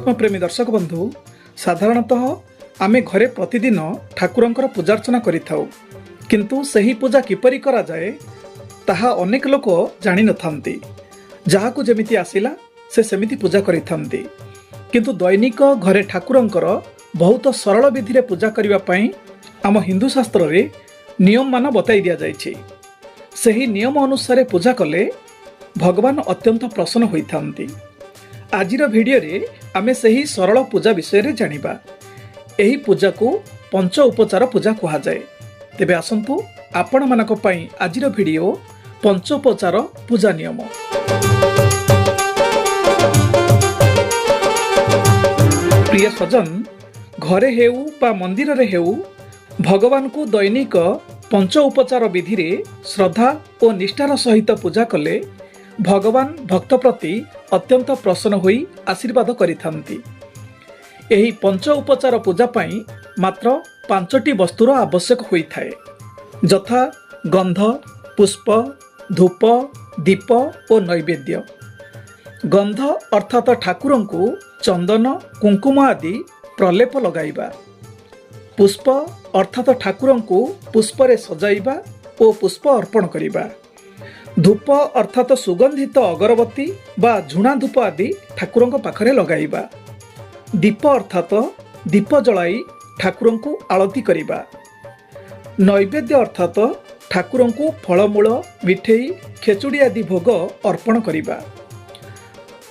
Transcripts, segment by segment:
अध्यात्म प्रेमी दर्शक बंधु साधारणतः आमे घरे प्रतिदिन ठाकुरंकर पूजार्चना करिथाउ किंतु सही पूजा किपरि करा जाए ताहा अनेक लोक जानि नथांती। जहाकू जेमिति आसिला से सेमिति पूजा करिथांती किंतु दैनिक घरे ठाकुरंकर बहुत सरल विधि रे पूजा करिवा पई आम हिंदू शास्त्र रे नियम मान बताई दिया जायछि। सही नियम अनुसार पूजा कले भगवान अत्यंत प्रसन्न होइथांती। आजिर भिडियो रे आमे सही सरल पूजा विषय रे जानिबा। एही पूजा को पंच उपचार पूजा कहा जाए। तेबे आसंतु आपण मानक पई आजिर भिडियो पंचोपचार पूजा नियम। प्रिय सजन, घरे हेउ बा मंदिर रे हेउ भगवान को दैनिक पंच उपचार विधि रे श्रद्धा और निष्ठार सहित पूजा कले भगवान भक्त प्रति अत्यंत प्रसन्न होई आशीर्वाद करिथांती। एही पंच उपचार पूजा पाई मात्र 5टी वस्तुर आवश्यक होइथाए, यथा गंध, पुष्प, धूप, दीप और नैवेद्य। गंध अर्थात ठाकुरं को चंदन, कुंकुम आदि प्रलेप लगाइबा। पुष्प अर्थात ठाकुरं को पुष्परे सजाइबा और पुष्प अर्पण करिबा। धूप अर्थात सुगंधित अगरबत्ती बा झुणा धूप आदि ठाकुरं पाखरे लगाइबा। दीप अर्थात दीप जलाई ठाकुरं को आलती करिबा। नैवेद्य अर्थात ठाकुरं को फलमूल, मिठेई, खेचुड़ी आदि भोग अर्पण करिबा।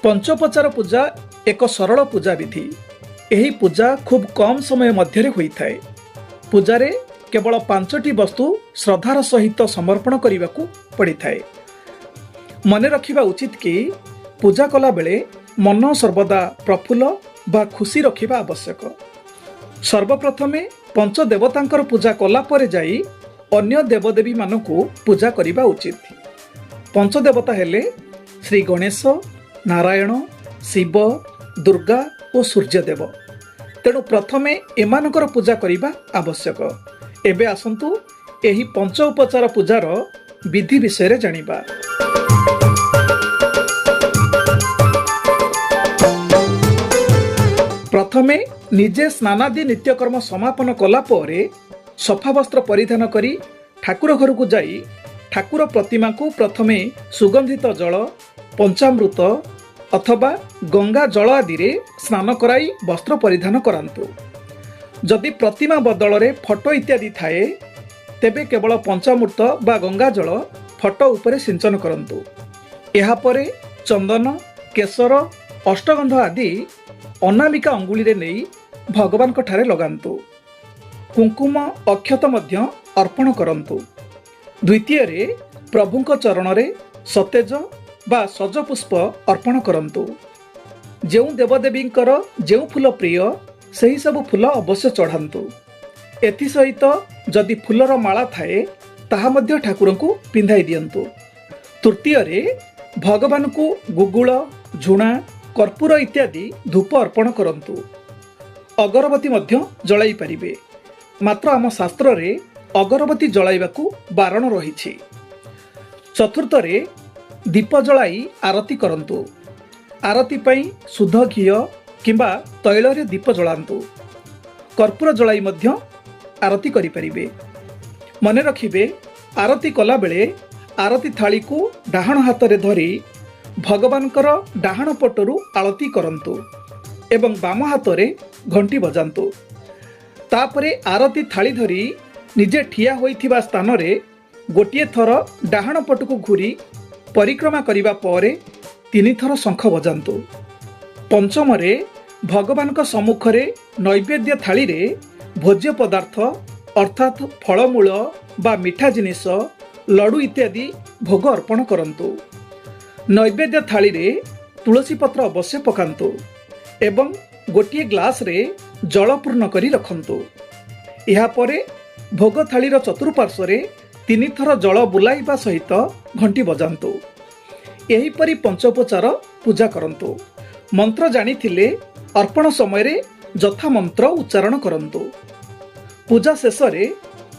पंचोपचार पूजा एक सरल पूजा विधि। एही पूजा खूब कम समय मध्य होइथाए। पूजारे केवल 5टी वस्तु श्रद्धार सहित समर्पण करने पड़िथाए। मन रखिबा उचित कि पूजा कला बेले मन सर्वदा प्रफुल्ल बा खुशी रखिबा आवश्यक। सर्वप्रथमे पंच देवतांकर पूजा कला परे जाई अन्य देवदेवी मानकु पूजा करिबा उचित। पंच देवता हेले श्री गणेश, नारायण, शिव, दुर्गा और सूर्यदेव। तेणु प्रथमे एमानकर पूजा करिबा आवश्यक। एबे आसंतु एही पंच उपचार पूजार विधि विषय रे जानिबा। प्रथमे निजे स्नानादि नित्यकर्म समापन कला परे सफा वस्त्र परिधान करी ठाकुर घर को जाई ठाकुर प्रतिमा को प्रथमे सुगंधित जल, पंचामृत अथवा गंगा जल आदि रे स्नान कराई वस्त्र परिधान करांतु। जदि प्रतिमा बदल रे फोटो इत्यादि थाए तेबे केवल पंचामृत बा गंगा जल फोटो उपरे सिंचन करंतु। एहा परे चंदन, केसर, अष्टगंध आदि अनामिका अंगुली रे नेई भगवान को ठारे लगांतु। कुंकुम, अक्षत मध्य अर्पण करंतु। द्वितीय रे प्रभुंक चरण रे सतेज बा सज पुष्प अर्पण करंतु। जेउ देवदेवींकर जेउ फूल प्रिय सही सब फूल अवश्य चढ़ांतु। एथि सहित जदि फूलर माला थाए ताहा मध्य ठाकुर को पिंधाई दियंतु। तृतीय रे भगवान को गुगुल, झुणा, कर्पूर इत्यादि धूप अर्पण करंतु। अगरबत्ती मध्य जलाई पारिबे, मात्र आम शास्त्र रे अगरबत्ती जलाइबाकू बारण रहिछि। चतुर्थ रे दीप जलाई आरती करंतु। आरती पई शुद्ध घी किंबा तैल रे दीप जलांतु। कर्पूर जलाई मध्य आरती करि परिबे। मने रखिबे, आरती कला बेले आरती थाली को डाहाण हाथ रे धरी भगवानकर डाहाण पटरु आरती करंतु एवं बाम हाथ रे घंटी बजांतु। तापरे आरती थाली धरी निजे ठिया होइथिबा स्थान रे गोटिए थर डाहाण पटकु घुरी परिक्रमा करिबा परे 3 थर शंख बजांतु। पंचम रे भगवान का सम्मुख रे नैवेद्य थाली रे भोज्य पदार्थ अर्थात फलमूल बा मिठा जिनिस, लड्डू इत्यादि भोग अर्पण करंतु। नैवेद्य थाली रे तुलसी पत्र अवश्य पकांतु एवं गोटिए ग्लास रे जल पूर्ण करी रखंतु। एहा परे भोग थालीर चतुर्पार्श्व रे 3 थर जल बुलाइबा सहित घंटी बजांतु। एहीपरि पंचोपचार पूजा करंतु। मंत्र जानिथिले अर्पण समय रे जथा मंत्र उच्चारण करंतु। पूजा शेष रे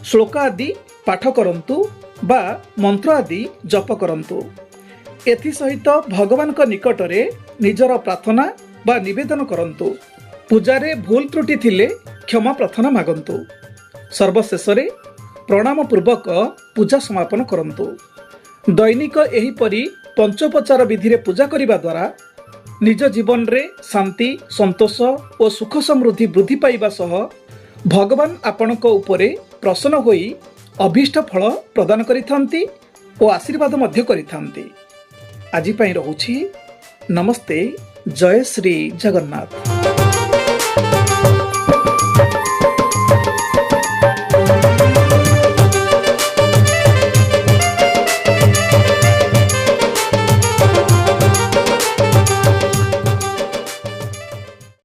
श्लोक आदि पाठ करंतु बा मंत्र आदि जप करंतु। एथि सहित भगवान निकट रे निजर प्रार्थना ବା ନିବେଦନ କରନ୍ତୁ। ପୂଜାରେ ଭୁଲ ତ୍ରୁଟି ଥିଲେ କ୍ଷମା ପ୍ରାର୍ଥନା ମାଗନ୍ତୁ। ସର୍ବଶେଷରେ ପ୍ରଣାମ ପୂର୍ବକ ପୂଜା ସମାପନ କରନ୍ତୁ। ଦୈନିକ ଏହିପରି ପଞ୍ଚୋପଚାର ବିଧିରେ ପୂଜା କରିବା ଦ୍ୱାରା ନିଜ ଜୀବନରେ ଶାନ୍ତି, ସନ୍ତୋଷ ଓ ସୁଖ ସମୃଦ୍ଧି ବୃଦ୍ଧି ପାଇବା ସହ ଭଗବାନ ଆପଣଙ୍କ ଉପରେ ପ୍ରସନ୍ନ ହୋଇ ଅଭୀଷ୍ଟ ଫଳ ପ୍ରଦାନ କରିଥାନ୍ତି ଓ ଆଶୀର୍ବାଦ ମଧ୍ୟ କରିଥାନ୍ତି। ଆଜି ପାଇଁ ରହୁଛି। ନମସ୍ତେ। ଜୟ ଶ୍ରୀ ଜଗନ୍ନାଥ।